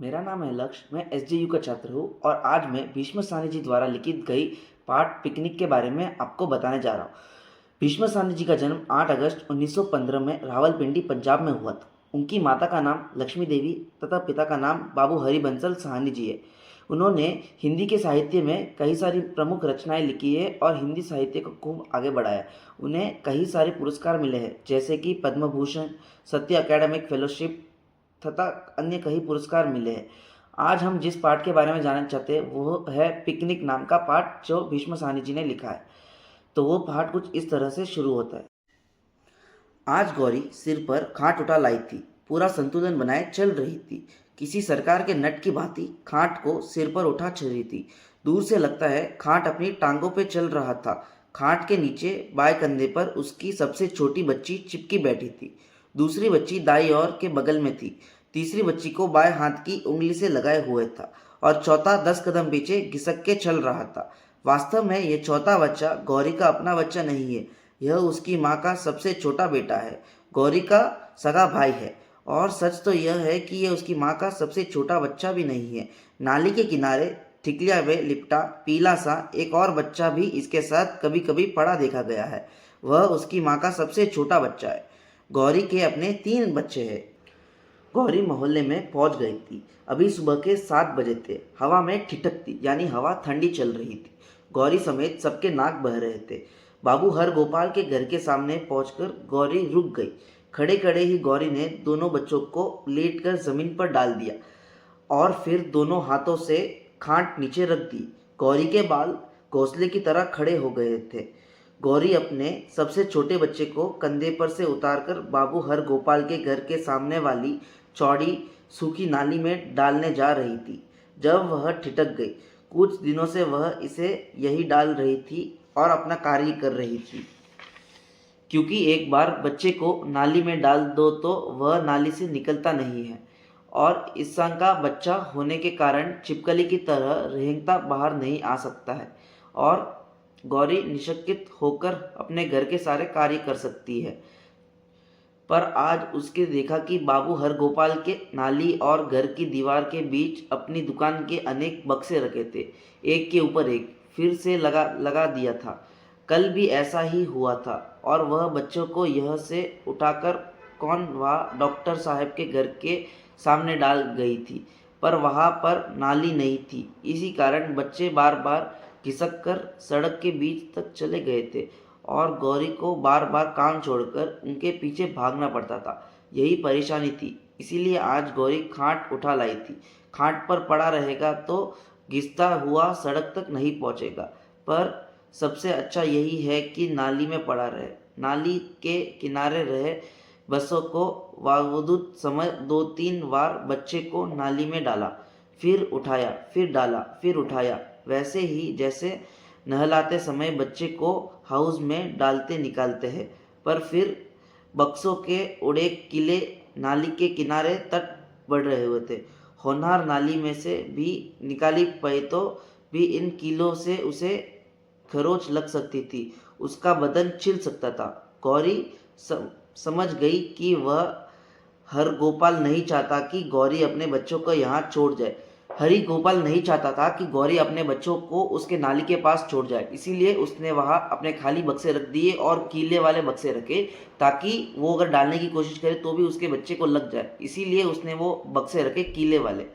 मेरा नाम है लक्ष्य। मैं एसजेयू का छात्र हूँ और आज मैं भीष्म साहनी जी द्वारा लिखित गई पाठ पिकनिक के बारे में आपको बताने जा रहा हूँ। भीष्म साहनी जी का जन्म 8 अगस्त 1915 में रावलपिंडी, पंजाब में हुआ था। उनकी माता का नाम लक्ष्मी देवी तथा पिता का नाम बाबू हरिबंसल साहनी जी है। उन्होंने हिंदी के साहित्य में कई सारी प्रमुख रचनाएं लिखी है और हिंदी साहित्य को खूब आगे बढ़ाया। उन्हें कई सारे पुरस्कार मिले हैं, जैसे कि पद्म भूषण, सत्य अकेडमिक फेलोशिप तथा अन्य कई पुरस्कार मिले हैं। आज हम जिस पाठ के बारे में जानना चाहते हैं वो है पिकनिक नाम का पाठ, जो भीष्म साहनी जी ने लिखा है। तो वो पाठ कुछ इस तरह से शुरू होता है। आज गौरी सिर पर खाट उठा लाई थी, पूरा संतुलन बनाए चल रही थी। किसी सरकार के नट की भांति खाट को सिर पर उठा चल रही थी। दूर से लगता है खाट अपनी टांगों पे चल रहा था। खाट के नीचे बाएं कंधे पर उसकी सबसे छोटी बच्ची चिपकी बैठी थी। दूसरी बच्ची दाई और के बगल में थी। तीसरी बच्ची को बाएं हाथ की उंगली से लगाए हुए था और चौथा 10 कदम पीछे घिसक के चल रहा था। वास्तव में ये चौथा बच्चा गौरी का अपना बच्चा नहीं है। यह उसकी माँ का सबसे छोटा बेटा है, गौरी का सगा भाई है। और सच तो यह है कि यह उसकी माँ का सबसे छोटा बच्चा भी नहीं है। नाली के किनारे ठिकलिया में लिपटा पीला सा एक और बच्चा भी इसके साथ कभी कभी पड़ा देखा गया है। वह उसकी माँ का सबसे छोटा बच्चा है। गौरी के अपने 3 बच्चे हैं। गौरी मोहल्ले में पहुंच गई थी। अभी सुबह के 7 बजे थे। हवा में ठिठक थी, यानी हवा ठंडी चल रही थी। गौरी समेत सबके नाक बह रहे थे। बाबू हर गोपाल के घर के सामने पहुंचकर गौरी रुक गई। खड़े खड़े ही गौरी ने दोनों बच्चों को लेटकर जमीन पर डाल दिया और फिर दोनों हाथों से खाट नीचे रख दी। गौरी के बाल घोंसले की तरह खड़े हो गए थे। गौरी अपने सबसे छोटे बच्चे को कंधे पर से उतारकर बाबू हर गोपाल के घर के सामने वाली चौड़ी सूखी नाली में डालने जा रही थी, जब वह ठिठक गई। कुछ दिनों से वह इसे यही डाल रही थी और अपना कार्य कर रही थी, क्योंकि एक बार बच्चे को नाली में डाल दो तो वह नाली से निकलता नहीं है और इंसान का बच्चा होने के कारण छिपकली की तरह रेंगता बाहर नहीं आ सकता है और गौरी निशक्कित होकर अपने घर के सारे कार्य कर सकती है। पर आज उसके देखा कि बाबू हर गोपाल के नाली और घर की दीवार के बीच अपनी दुकान के अनेक बक्से रखे थे, एक के ऊपर एक फिर से लगा लगा दिया था। कल भी ऐसा ही हुआ था और वह बच्चों को यह से उठाकर कौन वहाँ डॉक्टर साहब के घर के सामने डाल गई थी, पर वहाँ पर नाली नहीं थी। इसी कारण बच्चे बार बार खिसक कर सड़क के बीच तक चले गए थे और गौरी को बार बार काम छोड़कर उनके पीछे भागना पड़ता था। यही परेशानी थी, इसीलिए आज गौरी खाट उठा लाई थी। खाट पर पड़ा रहेगा तो घिसता हुआ सड़क तक नहीं पहुंचेगा, पर सबसे अच्छा यही है कि नाली में पड़ा रहे। नाली के किनारे रहे बसों को वावुदुत समय 2-3 बार बच्चे को नाली में डाला, फिर उठाया, फिर डाला, फिर उठाया, वैसे ही जैसे नहलाते समय बच्चे को हाउस में डालते निकालते हैं। पर फिर बक्सों के उड़े किले नाली के किनारे तट बढ़ रहे हुए थे। होनहार नाली में से भी निकाली पाए तो भी इन कीलों से उसे खरोच लग सकती थी, उसका बदन छिल सकता था। गौरी समझ गई कि वह हर गोपाल नहीं चाहता कि गौरी अपने बच्चों को यहाँ छोड़ जाए। हरि गोपाल नहीं चाहता था कि गौरी अपने बच्चों को उसके नाली के पास छोड़ जाए, इसीलिए उसने वहाँ अपने खाली बक्से रख दिए और कीले वाले बक्से रखे, ताकि वो अगर डालने की कोशिश करे तो भी उसके बच्चे को लग जाए। इसीलिए उसने वो बक्से रखे कीले वाले।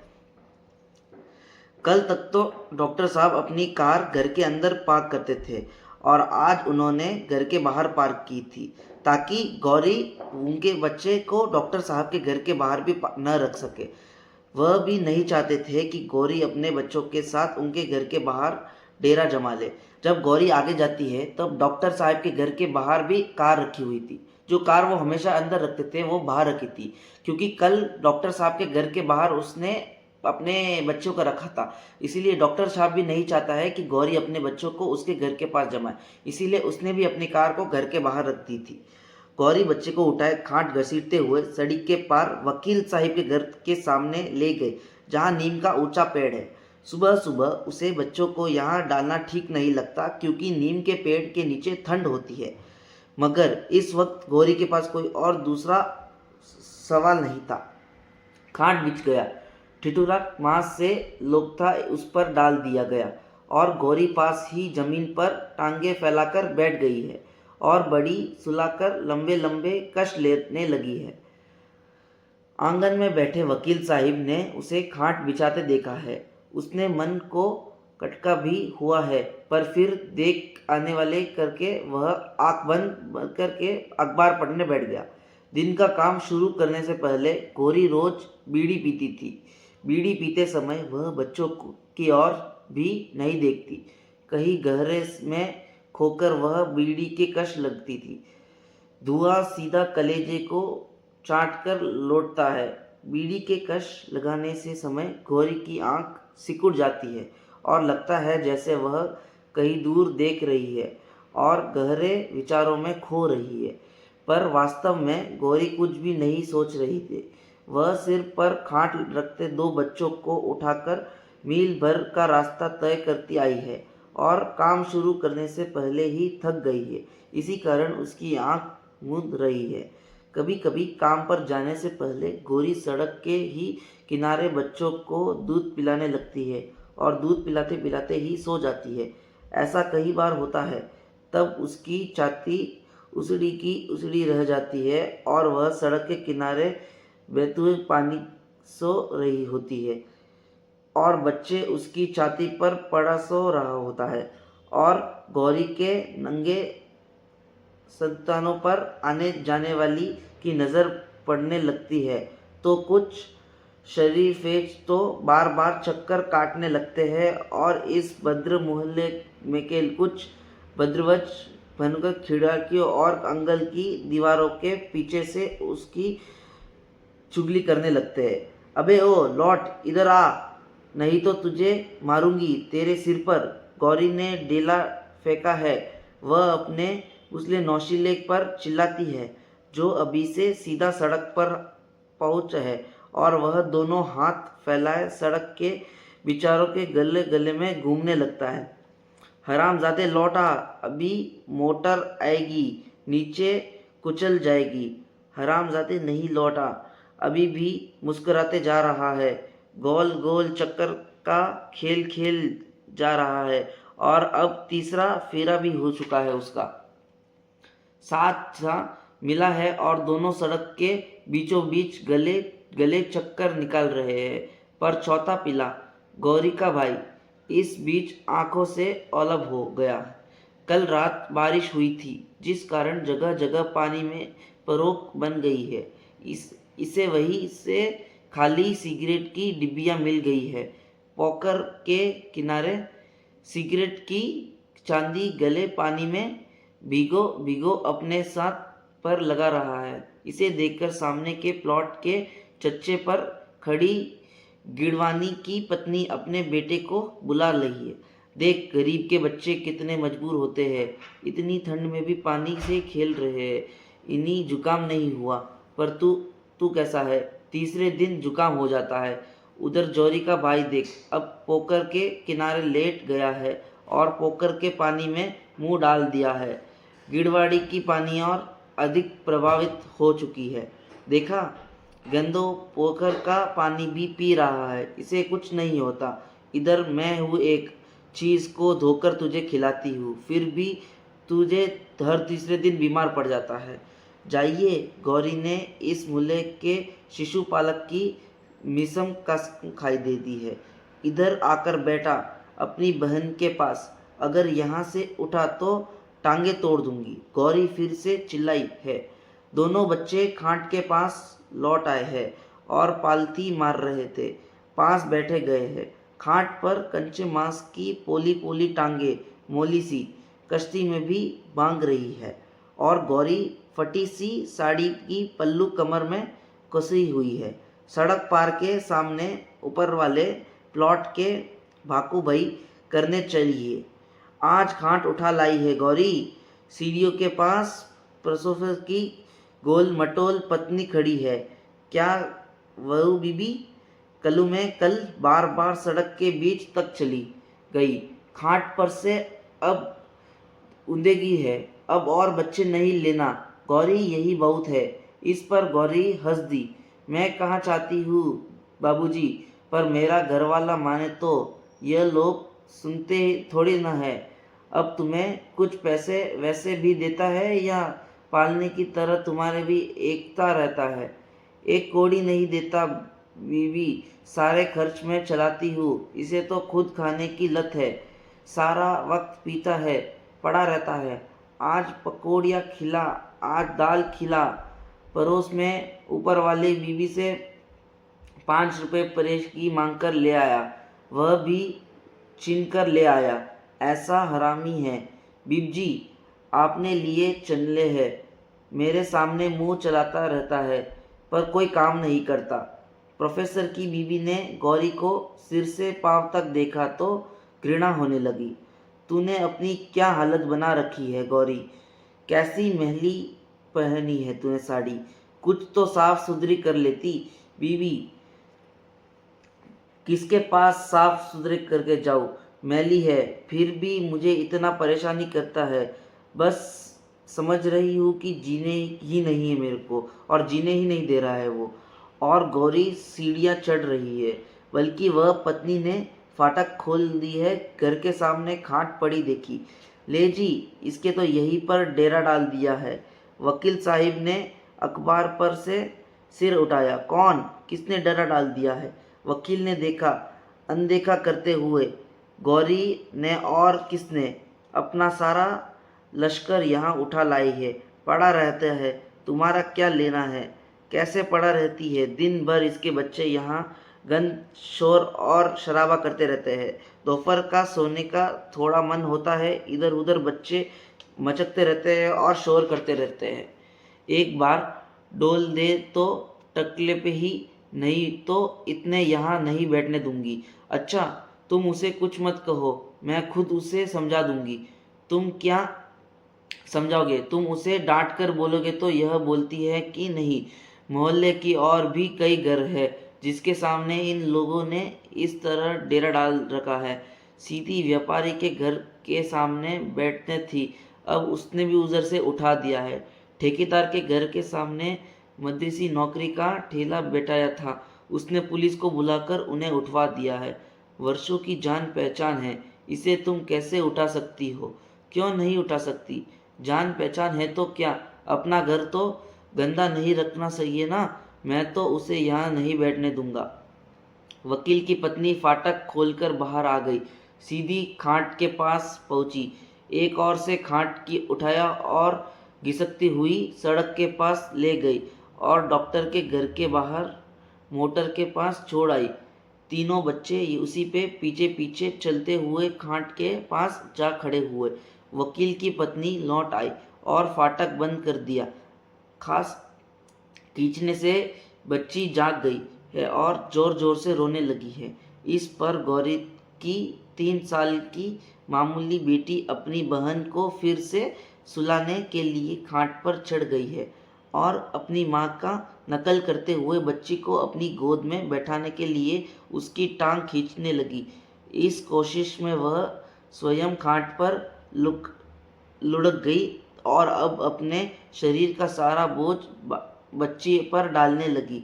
कल तक तो डॉक्टर साहब अपनी कार घर के अंदर पार्क करते थे और आज उन्होंने घर के बाहर पार्क की थी, ताकि गौरी उनके बच्चे को डॉक्टर साहब के घर के बाहर भी न रख सके। वह भी नहीं चाहते थे कि गौरी अपने बच्चों के साथ उनके घर के बाहर डेरा जमा ले। जब गौरी आगे जाती है तब डॉक्टर साहब के घर के बाहर भी कार रखी हुई थी। जो कार वो हमेशा अंदर रखते थे वो बाहर रखी थी, क्योंकि कल डॉक्टर साहब के घर के बाहर उसने अपने बच्चों को रखा था। इसीलिए डॉक्टर साहब भी नहीं चाहता है कि गौरी अपने बच्चों को उसके घर के पास जमाए, इसीलिए उसने भी अपनी कार को घर के बाहर रख दी थी। गौरी बच्चे को उठाए खाट घसीटते हुए सड़क के पार वकील साहिब के घर के सामने ले गए, जहाँ नीम का ऊंचा पेड़ है। सुबह सुबह उसे बच्चों को यहाँ डालना ठीक नहीं लगता, क्योंकि नीम के पेड़ के नीचे ठंड होती है। मगर इस वक्त गौरी के पास कोई और दूसरा सवाल नहीं था। खाट बिछ गया। ठिठुरा मांस से लोकथा उस पर डाल दिया गया और गौरी पास ही जमीन पर टांगे फैलाकर बैठ गई है और बड़ी सुलाकर लंबे लंबे कश लेने लगी है। आंगन में बैठे वकील साहिब ने उसे खाट बिछाते देखा है। उसने मन को खटका भी हुआ है, पर फिर देख आने वाले करके वह आंख बंद करके अखबार पढ़ने बैठ गया। दिन का काम शुरू करने से पहले गौरी रोज बीड़ी पीती थी। बीड़ी पीते समय वह बच्चों की ओर भी नहीं देखती। कहीं गहरे में खोकर वह बीड़ी के कश लगती थी। धुआं सीधा कलेजे को चाट कर लौटता है। बीड़ी के कश लगाने से समय गौरी की आंख सिकुड़ जाती है और लगता है जैसे वह कहीं दूर देख रही है और गहरे विचारों में खो रही है। पर वास्तव में गौरी कुछ भी नहीं सोच रही थी। वह सिर पर खाट रखते दो बच्चों को उठाकर मील भर का रास्ता तय करती आई है और काम शुरू करने से पहले ही थक गई है। इसी कारण उसकी आंख मूंद रही है। कभी कभी काम पर जाने से पहले गौरी सड़क के ही किनारे बच्चों को दूध पिलाने लगती है और दूध पिलाते पिलाते ही सो जाती है। ऐसा कई बार होता है। तब उसकी छाती उसड़ी की उसड़ी रह जाती है और वह सड़क के किनारे बहते हुए पानी सो रही होती है और बच्चे उसकी छाती पर पड़ा सो रहा होता है और गौरी के नंगे संतानों पर आने जाने वाली की नज़र पड़ने लगती है तो कुछ शरीफेज तो बार बार चक्कर काटने लगते हैं और इस भद्र मोहल्ले में के कुछ भद्रवच बनकर खिड़कियों और आंगन की दीवारों के पीछे से उसकी चुगली करने लगते हैं। अबे ओ लौट इधर आ, नहीं तो तुझे मारूंगी तेरे सिर पर। गौरी ने डेला फेंका है। वह अपने उसले नौशीले पर चिल्लाती है जो अभी से सीधा सड़क पर पहुंच है और वह दोनों हाथ फैलाए सड़क के बिचारों के गले गले में घूमने लगता है। हरामजादे लौटा, अभी मोटर आएगी, नीचे कुचल जाएगी। हरामजादे नहीं लौटा, अभी भी मुस्कुराते जा रहा है। गोल गोल चक्कर का खेल खेल जा रहा है और अब तीसरा फेरा भी हो चुका है उसका। साथ सा मिला है और दोनों सड़क के बीचों बीच गले गले चक्कर निकाल रहे हैं। पर चौथा पिला गौरी का भाई इस बीच आंखों से ओलब हो गया। कल रात बारिश हुई थी जिस कारण जगह जगह पानी में परोक बन गई है। इसे वहीं से खाली सिगरेट की डिब्बियां मिल गई है। पॉकर के किनारे सिगरेट की चांदी गले पानी में भिगो भिगो अपने साथ पर लगा रहा है। इसे देखकर सामने के प्लॉट के चच्चे पर खड़ी गिड़वानी की पत्नी अपने बेटे को बुला रही है। देख गरीब के बच्चे कितने मजबूर होते हैं, इतनी ठंड में भी पानी से खेल रहे हैं, इन्हीं जुकाम नहीं हुआ। पर तू कैसा है? तीसरे दिन जुकाम हो जाता है। उधर जौहरी का भाई देख, अब पोकर के किनारे लेट गया है और पोकर के पानी में मुंह डाल दिया है। गिड़वाड़ी की पानी और अधिक प्रभावित हो चुकी है। देखा, गंदो पोखर का पानी भी पी रहा है, इसे कुछ नहीं होता। इधर मैं हूँ एक चीज़ को धोकर तुझे खिलाती हूँ, फिर भी तुझे हर तीसरे दिन बीमार पड़ जाता है। जाइए, गौरी ने इस मूल्य के शिशुपालक की मिसम कसम खाई दे दी है। इधर आकर बैठा अपनी बहन के पास, अगर यहाँ से उठा तो टांगे तोड़ दूंगी। गौरी फिर से चिल्लाई है। दोनों बच्चे खाट के पास लौट आए हैं और पालथी मार रहे थे। पास बैठे गए हैं। खाट पर कंचे मांस की पोली पोली टांगे मोली सी कश्ती में भी बांध रही है और गौरी फटी सी साड़ी की पल्लू कमर में कसी हुई है। सड़क पार के सामने ऊपर वाले प्लॉट के भाकू भाई करने चलिए। आज खाट उठा लाई है गौरी। सीढ़ियों के पास प्रोफेसर की गोल मटोल पत्नी खड़ी है। क्या वहू बीबी? कलू में कल बार बार सड़क के बीच तक चली गई। खाट पर से अब उंदेगी है। अब और बच्चे नहीं लेना गौरी, यही बहुत है। इस पर गौरी हंस दी। मैं कहाँ चाहती हूँ बाबूजी, पर मेरा घरवाला माने तो यह लोग सुनते थोड़ी न है। अब तुम्हें कुछ पैसे वैसे भी देता है या पालने की तरह तुम्हारे भी एकता रहता है? एक कौड़ी नहीं देता बीवी, सारे खर्च में चलाती हूँ। इसे तो खुद खाने की लत है, सारा वक्त पीता है, पड़ा रहता है। आज पकौड़ियाँ खिला, आज दाल खिला। पड़ोस में ऊपर वाली बीवी से 5 रुपए परेश की मांग कर ले आया, वह भी छीन कर ले आया। ऐसा हरामी है। बीब जी, आपने लिए चनले है, मेरे सामने मुंह चलाता रहता है पर कोई काम नहीं करता। प्रोफेसर की बीवी ने गौरी को सिर से पांव तक देखा तो घृणा होने लगी। तूने अपनी क्या हालत बना रखी है गौरी, कैसी महली पहनी है तूने साड़ी, कुछ तो साफ सुथरी कर लेती। बीवी, किसके पास साफ सुथरे करके जाऊँ, मैली है, फिर भी मुझे इतना परेशानी करता है। बस समझ रही हूँ कि जीने ही नहीं है मेरे को, और जीने ही नहीं दे रहा है वो। और गौरी सीढ़ियाँ चढ़ रही है, बल्कि वह पत्नी ने फाटक खोल दी है, घर के सामने खाट पड़ी देखी। ले जी, इसके तो यहीं पर डेरा डाल दिया है। वकील साहिब ने अखबार पर से सिर उठाया। कौन, किसने डेरा डाल दिया है? वकील ने देखा, अनदेखा करते हुए। गौरी ने, और किसने? अपना सारा लश्कर यहाँ उठा लाई है, पड़ा रहता है, तुम्हारा क्या लेना है? कैसे पड़ा रहती है? दिन भर इसके बच्चे यहाँ गंद, शोर और शराबा करते रहते हैं। दोपहर का सोने का थोड़ा मन होता है, इधर उधर बच्चे मचकते रहते हैं और शोर करते रहते हैं। एक बार डोल दे तो टकले पे ही, नहीं तो इतने यहाँ नहीं बैठने दूंगी। अच्छा, तुम उसे कुछ मत कहो, मैं खुद उसे समझा दूंगी। तुम क्या समझाओगे? तुम उसे डांट कर बोलोगे तो यह बोलती है कि नहीं। मोहल्ले की और भी कई घर है जिसके सामने इन लोगों ने इस तरह डेरा डाल रखा है। सीधी व्यापारी के घर के सामने बैठने थी, अब उसने भी उधर से उठा दिया है। ठेकेदार के घर के सामने मद्रासी नौकरी का ठेला बैठाया था, उसने पुलिस को बुलाकर उन्हें उठवा दिया है। वर्षों की जान पहचान है, इसे तुम कैसे उठा सकती हो? क्यों नहीं उठा सकती? जान पहचान है तो क्या, अपना घर तो गंदा नहीं रखना चाहिए ना। मैं तो उसे यहाँ नहीं बैठने दूंगा। वकील की पत्नी फाटक खोलकर बाहर आ गई, सीधी खाट के पास पहुंची, एक और से खाट की उठाया और घिसकती हुई सड़क के पास ले गई और डॉक्टर के घर के बाहर मोटर के पास छोड़ आई। तीनों बच्चे उसी पे पीछे पीछे चलते हुए खाट के पास जा खड़े हुए। वकील की पत्नी लौट आई और फाटक बंद कर दिया। खास खींचने से बच्ची जाग गई है और जोर जोर से रोने लगी है। इस पर गौरी की 3 साल की मामूली बेटी अपनी बहन को फिर से सुलाने के लिए खाट पर चढ़ गई है और अपनी माँ का नकल करते हुए बच्ची को अपनी गोद में बैठाने के लिए उसकी टांग खींचने लगी। इस कोशिश में वह स्वयं खाट पर लुढ़क गई और अब अपने शरीर का सारा बोझ बच्ची पर डालने लगी।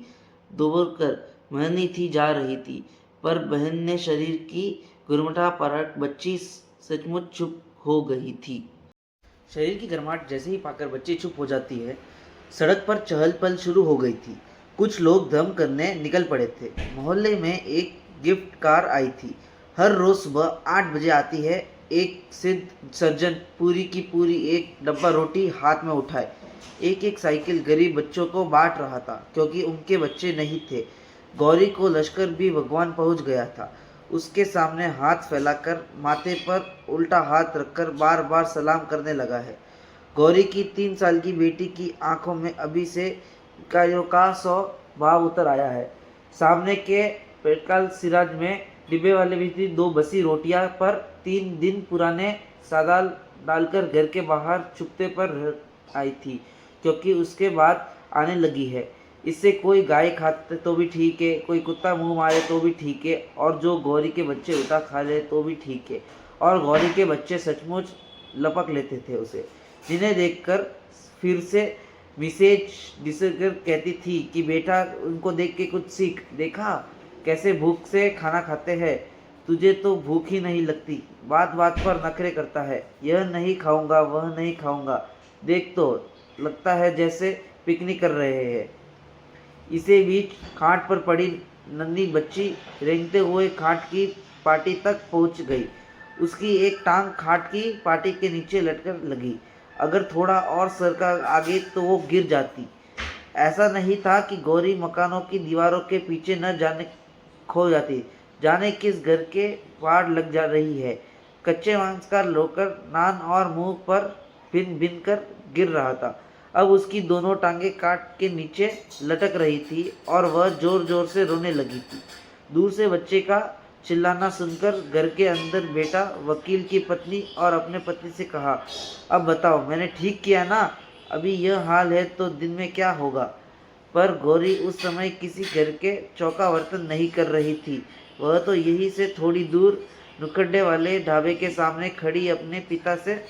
दोबड़कर महनी थी जा रही थी, पर बहन ने शरीर की गुरमटा परख बच्ची सचमुच चुप हो गई थी। शरीर की गर्माहट जैसे ही पाकर बच्ची चुप हो जाती है, सड़क पर चहल पहल शुरू हो गई थी। कुछ लोग धम करने निकल पड़े थे। मोहल्ले में एक गिफ्ट कार आई थी, हर रोज सुबह 8 बजे आती है। एक सिद्ध सर्जन पूरी की पूरी एक डब्बा रोटी हाथ में उठाए एक एक साइकिल गरीब बच्चों को बांट रहा था, क्योंकि उनके बच्चे नहीं थे। गौरी को लश्कर भी भगवान पहुंच गया था। उसके सामने हाथ फैलाकर माथे पर उल्टा हाथ रखकर बार बार सलाम करने लगा है। गौरी की 3 साल की बेटी की आंखों में अभी से इकाइयों का 100 भाव उतर आया है। सामने के पेटकाल सिराज में डिब्बे वाले भी थी 2 बसी रोटियां पर 3 दिन पुराने सादाल डालकर घर के बाहर चुपते पर आई थी, क्योंकि उसके बाद आने लगी है। इससे कोई गाय खाते तो भी ठीक है, कोई कुत्ता मुंह मारे तो भी ठीक है, और जो गौरी के बच्चे उठा खा ले तो भी ठीक है। और गौरी के बच्चे सचमुच लपक लेते थे उसे, जिन्हें देखकर फिर से मिसेज डिसकर कहती थी कि बेटा, उनको देख के कुछ सीख। देखा, कैसे भूख से खाना खाते हैं। तुझे तो भूख ही नहीं लगती, बात बात पर नखरे करता है। यह नहीं खाऊंगा, वह नहीं खाऊंगा। देख तो लगता है जैसे पिकनिक कर रहे हैं। इसी बीच खाट पर पड़ी नन्ही बच्ची रेंगते हुए खाट की पाटी तक पहुंच गई। उसकी एक टांग खाट की पाटी के नीचे लटकर लगी। अगर थोड़ा और सरका आगे तो वो गिर जाती। ऐसा नहीं था कि गौरी मकानों की दीवारों के पीछे न जाने खो जाती। जाने किस घर के वाड़ लग जा रही है। कच्चे मांस का लोकर नान और मुंह पर भिन भिन कर गिर रहा था। अब उसकी दोनों टांगें काट के नीचे लटक रही थी और वह जोर जोर से रोने लगी थी। दूर से बच्चे का चिल्लाना सुनकर घर के अंदर बेटा वकील की पत्नी और अपने पति से कहा, अब बताओ मैंने ठीक किया ना? अभी यह हाल है तो दिन में क्या होगा? पर गौरी उस समय किसी घर के चौका बर्तन नहीं कर रही थी। वह तो यहीं से थोड़ी दूर नुक्कड़े वाले ढाबे के सामने खड़ी अपने पिता से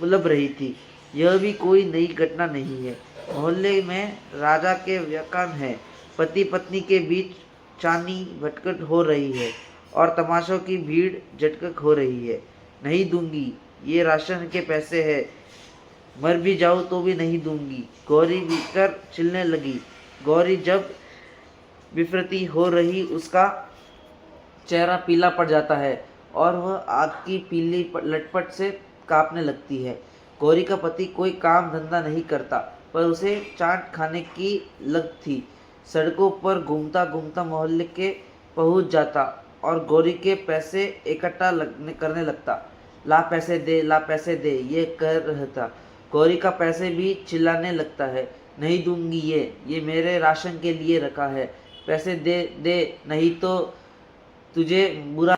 उलझ रही थी। यह भी कोई नई घटना नहीं है। मोहल्ले में राजा के व्याख्यान है। पति पत्नी के बीच चानी भटकट हो रही है और तमाशों की भीड़ झटक हो रही है। नहीं दूंगी, ये राशन के पैसे है, मर भी जाऊँ तो भी नहीं दूंगी। गौरी भीतर चिल्लने लगी। गौरी जब विफरती हो रही उसका चेहरा पीला पड़ जाता है और वह आग की पीली लटपट से कांपने लगती है। गौरी का पति कोई काम धंधा नहीं करता, पर उसे चाट खाने की लत थी। सड़कों पर घूमता घूमता मोहल्ले के पहुंच जाता और गौरी के पैसे इकट्ठा करने लगता। ला पैसे दे, ला पैसे दे, ये कह रहता। गौरी का पैसे भी चिल्लाने लगता है, नहीं दूंगी, ये मेरे राशन के लिए रखा है, पैसे दे दे, नहीं तो तुझे बुरा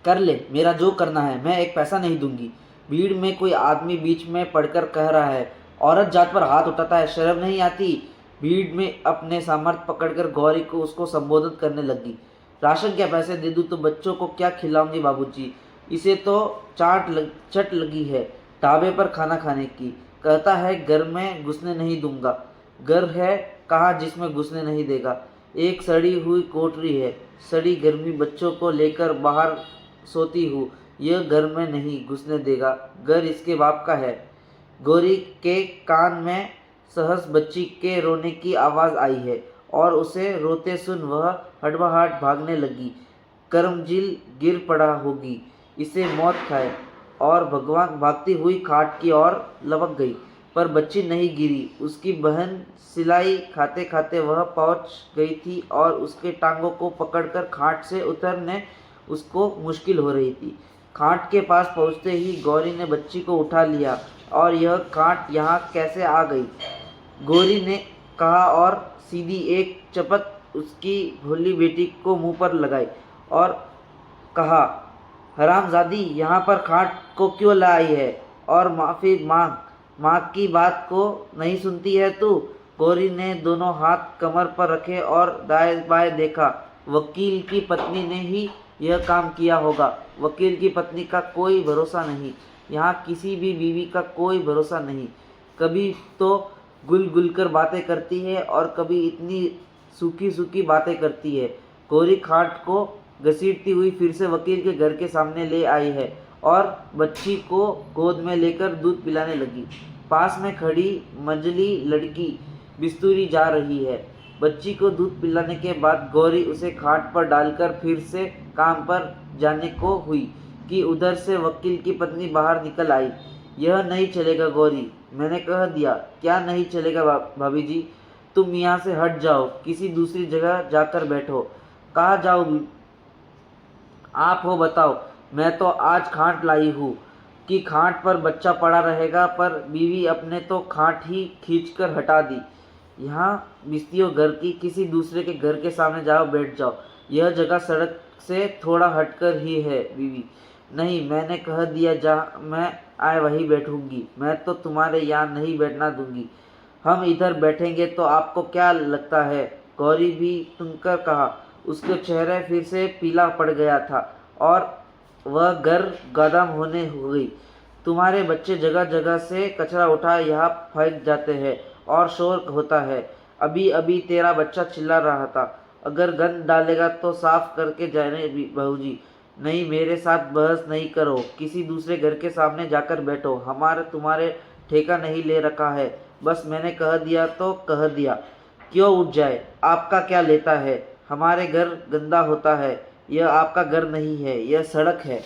कर ले। मेरा जो करना है, मैं एक पैसा नहीं दूंगी। भीड़ में कोई आदमी बीच में पड़कर कह रहा है, औरत जात पर हाथ उठाता है, शर्म नहीं आती? भीड़ में अपने सामर्थ्य पकड़कर गौरी को उसको संबोधित करने लगी। राशन के पैसे दे दूं तो बच्चों को क्या खिलाऊंगी बाबूजी? इसे तो चट लगी है ढाबे पर खाना खाने की। कहता है घर में घुसने नहीं दूंगा। घर है कहाँ जिसमें घुसने नहीं देगा? एक सड़ी हुई कोठरी है, सड़ी गर्मी बच्चों को लेकर बाहर सोती हूँ। यह घर में नहीं घुसने देगा, घर इसके बाप का है। गौरी के कान में सहस बच्ची के रोने की आवाज़ आई है और उसे रोते सुन वह हड़बड़ाहट भागने लगी। करमजील गिर पड़ा होगी, इसे मौत खाए। और भगवान भागती हुई खाट की ओर लपक गई, पर बच्ची नहीं गिरी। उसकी बहन सिलाई खाते खाते वह पहुंच गई थी और उसके टांगों को पकड़कर खाट से उतरने उसको मुश्किल हो रही थी। खाट के पास पहुंचते ही गौरी ने बच्ची को उठा लिया। और यह खाट यहाँ कैसे आ गई? गौरी ने कहा और सीधी एक चपत उसकी भोली बेटी को मुंह पर लगाई और कहा, हरामजादी, यहाँ पर खाट को क्यों लाई है? और माफ़ी मांग, माँ की बात को नहीं सुनती है तू? गौरी ने दोनों हाथ कमर पर रखे और दाएं बाएं देखा। वकील की पत्नी ने ही यह काम किया होगा। वकील की पत्नी का कोई भरोसा नहीं। यहाँ किसी भी बीवी का कोई भरोसा नहीं। कभी तो गुल गुल कर बातें करती है और कभी इतनी सूखी सूखी बातें करती है। गौरी खाट को घसीटती हुई फिर से वकील के घर के सामने ले आई है और बच्ची को गोद में लेकर दूध पिलाने लगी। पास में खड़ी मंझली लड़की बिस्तूरी जा रही है। बच्ची को दूध पिलाने के बाद गौरी उसे खाट पर डालकर फिर से काम पर जाने को हुई कि उधर से वकील की पत्नी बाहर निकल आई। यह नहीं चलेगा गौरी, मैंने कह दिया। क्या नहीं चलेगा भाभी जी? तुम यहाँ से हट जाओ, किसी दूसरी जगह जाकर बैठो। कहाँ जाओ आप हो बताओ? मैं तो आज खाट लाई हूँ कि खाट पर बच्चा पड़ा रहेगा, पर बीवी अपने तो खाट ही खींचकर हटा दी। यहाँ बिस्तियों घर की किसी दूसरे के घर के सामने जाओ, बैठ जाओ। यह जगह सड़क से थोड़ा हटकर ही है बीवी। नहीं, मैंने कह दिया, जहाँ मैं आए वहीं बैठूंगी। मैं तो तुम्हारे यहाँ नहीं बैठना दूंगी। हम इधर बैठेंगे तो आपको क्या लगता है? गौरी भी तुमकर कहा। उसके चेहरे फिर से पीला पड़ गया था और वह गर्म होने हो गई। तुम्हारे बच्चे जगह जगह से कचरा उठा यहाँ फेंक जाते हैं और शोर होता है। अभी अभी तेरा बच्चा चिल्ला रहा था अगर गंद डालेगा तो साफ करके जाने बहूजी। नहीं, मेरे साथ बहस नहीं करो, किसी दूसरे घर के सामने जाकर बैठो। हमारा तुम्हारे ठेका नहीं ले रखा है, बस मैंने कह दिया तो कह दिया। क्यों उठ जाए, आपका क्या लेता है? हमारे घर गंदा होता है, यह आपका घर नहीं है, यह सड़क है।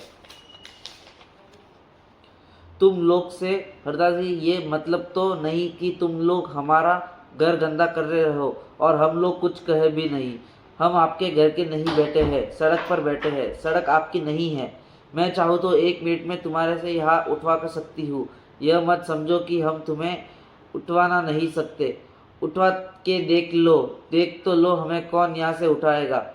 तुम लोग से हरदास जी ये मतलब तो नहीं कि तुम लोग हमारा घर गंदा कर रहे हो और हम लोग कुछ कहे भी नहीं। हम आपके घर के नहीं बैठे हैं, सड़क पर बैठे हैं। सड़क आपकी नहीं है। मैं चाहूँ तो 1 मिनट में तुम्हारे से यहाँ उठवा कर सकती हूँ। यह मत समझो कि हम तुम्हें उठवाना नहीं सकते। उठवा के देख लो, देख तो लो, हमें कौन यहाँ से उठाएगा।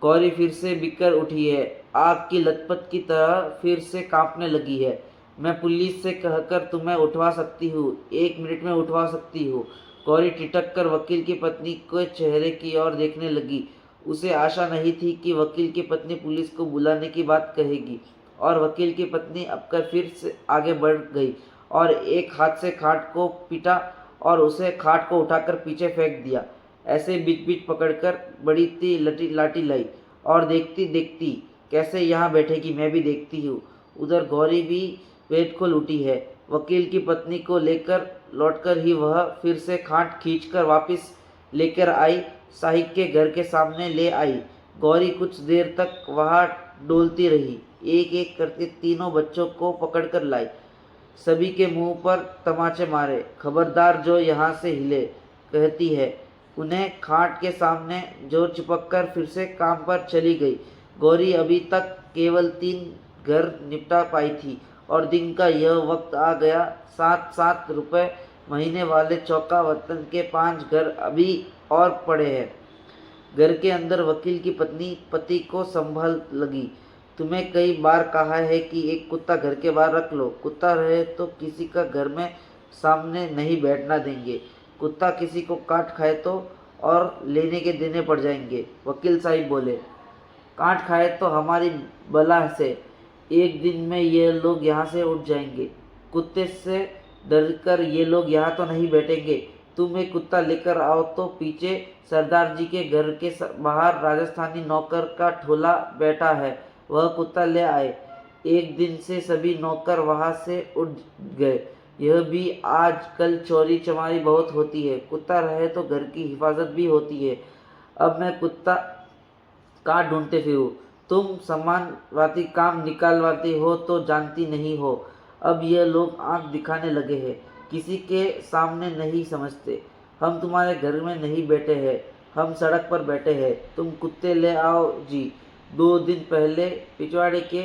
गौरी फिर से बिकर उठी है, आग की लथपथ की तरह फिर से कांपने लगी है। मैं पुलिस से कहकर तुम्हें उठवा सकती हूँ, 1 मिनट में उठवा सकती हूँ। गौरी ठिठक कर वकील की पत्नी के चेहरे की ओर देखने लगी। उसे आशा नहीं थी कि वकील की पत्नी पुलिस को बुलाने की बात कहेगी, और वकील की पत्नी अपकर फिर से आगे बढ़ गई और एक हाथ से खाट को पीटा और उसे खाट को उठाकर पीछे फेंक दिया। ऐसे बीच बीच पकड़कर बड़ी सी लाठी लाई और देखती देखती कैसे यहाँ बैठेगी मैं भी देखती हूँ। उधर गौरी भी पेट खोल उठी है। वकील की पत्नी को लेकर लौटकर ही वह फिर से खाट खींचकर वापस लेकर आई, साहिब के घर के सामने ले आई। गौरी कुछ देर तक वहाँ डोलती रही, एक एक करके तीनों बच्चों को पकड़कर लाई। सभी के मुंह पर तमाचे मारे, खबरदार जो यहाँ से हिले, कहती है। उन्हें खाट के सामने जोर चिपककर फिर से काम पर चली गई। गौरी अभी तक केवल 3 घर निपटा पाई थी और दिन का यह वक्त आ गया। 7-7 रुपए महीने वाले चौका वतन के 5 घर अभी और पड़े हैं। घर के अंदर वकील की पत्नी पति को संभाल लगी। तुम्हें कई बार कहा है कि एक कुत्ता घर के बाहर रख लो, कुत्ता रहे तो किसी का घर में सामने नहीं बैठना देंगे। कुत्ता किसी को काट खाए तो और लेने के देने पड़ जाएंगे। वकील साहब बोले, काट खाए तो हमारी बला से एक दिन में ये लोग यहाँ से उठ जाएंगे। कुत्ते से डरकर ये लोग यहाँ तो नहीं बैठेंगे। तुम एक कुत्ता लेकर आओ तो पीछे सरदार जी के घर के बाहर राजस्थानी नौकर का ठोला बैठा है, वह कुत्ता ले आए। एक दिन से सभी नौकर वहाँ से उठ गए। यह भी आजकल चोरी चमारी बहुत होती है, कुत्ता रहे तो घर की हिफाजत भी होती है। अब मैं कुत्ता कहाँ ढूंढते फिरूं? तुम सम्मानवादी काम निकालवाते हो तो जानती नहीं हो। अब ये लोग आंख दिखाने लगे हैं, किसी के सामने नहीं समझते। हम तुम्हारे घर में नहीं बैठे हैं, हम सड़क पर बैठे हैं। तुम कुत्ते ले आओ जी। 2 दिन पहले पिछवाड़े के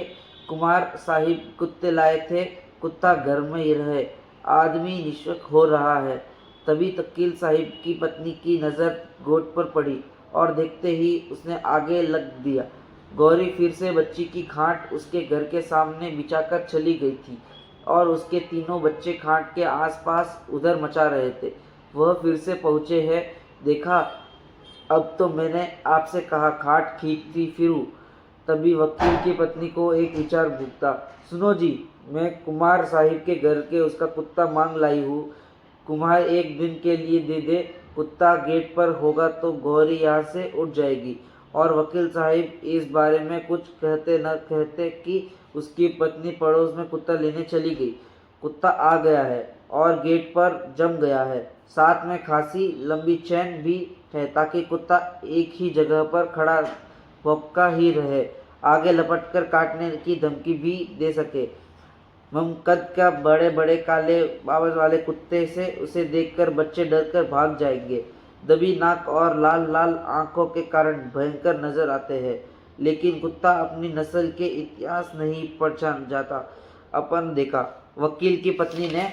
कुमार साहिब कुत्ते लाए थे, कुत्ता घर में ही रहे। आदमी निश्वक हो रहा है। तभी वकील साहिब की पत्नी की नज़र गोद पर पड़ी और देखते ही उसने आगे लग दिया। गौरी फिर से बच्ची की खाट उसके घर के सामने बिछाकर चली गई थी और उसके तीनों बच्चे खाट के आसपास उधर मचा रहे थे। वह फिर से पहुँचे हैं। देखा, अब तो मैंने आपसे कहा खाट खींचती फिरूं। तभी वकील की पत्नी को एक विचार भूखता। सुनो जी, मैं कुमार साहिब के घर के उसका कुत्ता मांग लाई हूँ। कुम्हार 1 दिन के लिए दे दे। कुत्ता गेट पर होगा तो गौरी यहाँ से उठ जाएगी। और वकील साहिब इस बारे में कुछ कहते न कहते कि उसकी पत्नी पड़ोस में कुत्ता लेने चली गई। कुत्ता आ गया है और गेट पर जम गया है। साथ में खासी लंबी चैन भी है ताकि कुत्ता एक ही जगह पर खड़ा भौंकता ही रहे, आगे लपटकर काटने की धमकी भी दे सके। कद का बड़े बड़े काले बाबज वाले कुत्ते से उसे देखकर बच्चे डरकर भाग जाएंगे। दबी नाक और लाल लाल आंखों के कारण भयंकर नजर आते हैं, लेकिन कुत्ता अपनी नस्ल के इतिहास नहीं पहचान जाता। अपन देखा, वकील की पत्नी ने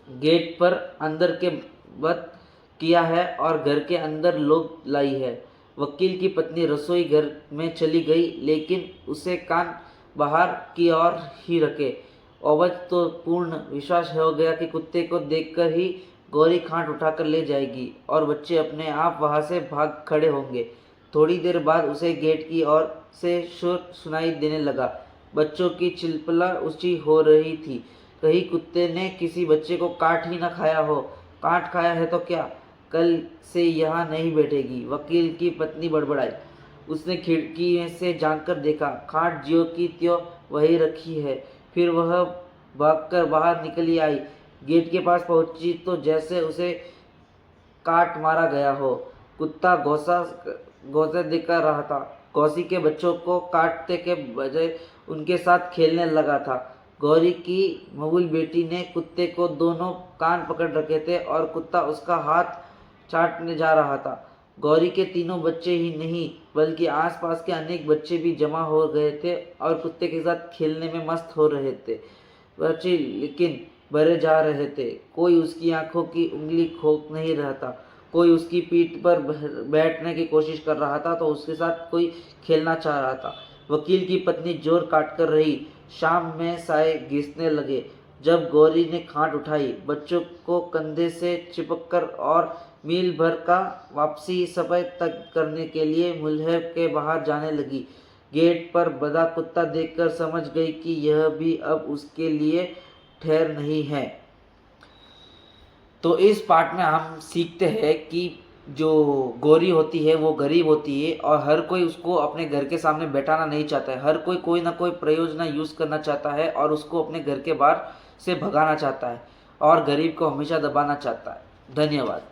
गेट पर अंदर के बंद किया है और घर के अंदर लोग लाई है। वकील की पत्नी रसोई घर में चली गई, लेकिन उसे कान बाहर की ओर ही रखे। अवध तो पूर्ण विश्वास हो गया कि कुत्ते को देखकर ही गौरी खाट उठाकर ले जाएगी और बच्चे अपने आप वहां से भाग खड़े होंगे। थोड़ी देर बाद उसे गेट की ओर से शोर सुनाई देने लगा। बच्चों की चिल्पला ऊंची हो रही थी। कहीं कुत्ते ने किसी बच्चे को काट ही न खाया हो। काट खाया है तो क्या? कल से यहाँ नहीं बैठेगी। वकील की पत्नी बड़बड़ाई। उसने खिड़की से झांककर देखा, खाट ज्यों की त्यों वहीं रखी है। फिर वह भागकर बाहर निकली आई। गेट के पास पहुंची तो जैसे उसे काट मारा गया हो। कुत्ता घौंसे देकर रहा था। गौसी के बच्चों को काटने के बजाय उनके साथ खेलने लगा था। गौरी की मऊल बेटी ने कुत्ते को दोनों कान पकड़ रखे थे और कुत्ता उसका हाथ चाटने जा रहा था। गौरी के तीनों बच्चे ही नहीं बल्कि आसपास के अनेक बच्चे भी जमा हो गए थे और कुत्ते के साथ खेलने में मस्त हो रहे थे। बच्चे लेकिन भरे जा रहे थे। कोई उसकी आंखों की उंगली खोल नहीं रहा था, कोई उसकी पीठ पर बैठने की कोशिश कर रहा था तो उसके साथ कोई खेलना चाह रहा था। वकील की पत्नी जोर काट कर रही। शाम में साए घिसने लगे। जब गौरी ने खाट उठाई, बच्चों को कंधे से चिपककर और मील भर का वापसी सफाई तक करने के लिए मुल्हब के बाहर जाने लगी। गेट पर बंधा कुत्ता देखकर समझ गई कि यह भी अब उसके लिए ठहर नहीं है। तो इस पार्ट में हम सीखते हैं कि जो गौरी होती है वो गरीब होती है और हर कोई उसको अपने घर के सामने बैठाना नहीं चाहता है। हर कोई कोई ना कोई प्रयोजना यूज़ करना चाहता है और उसको अपने घर के बाहर से भगाना चाहता है और गरीब को हमेशा दबाना चाहता है। धन्यवाद।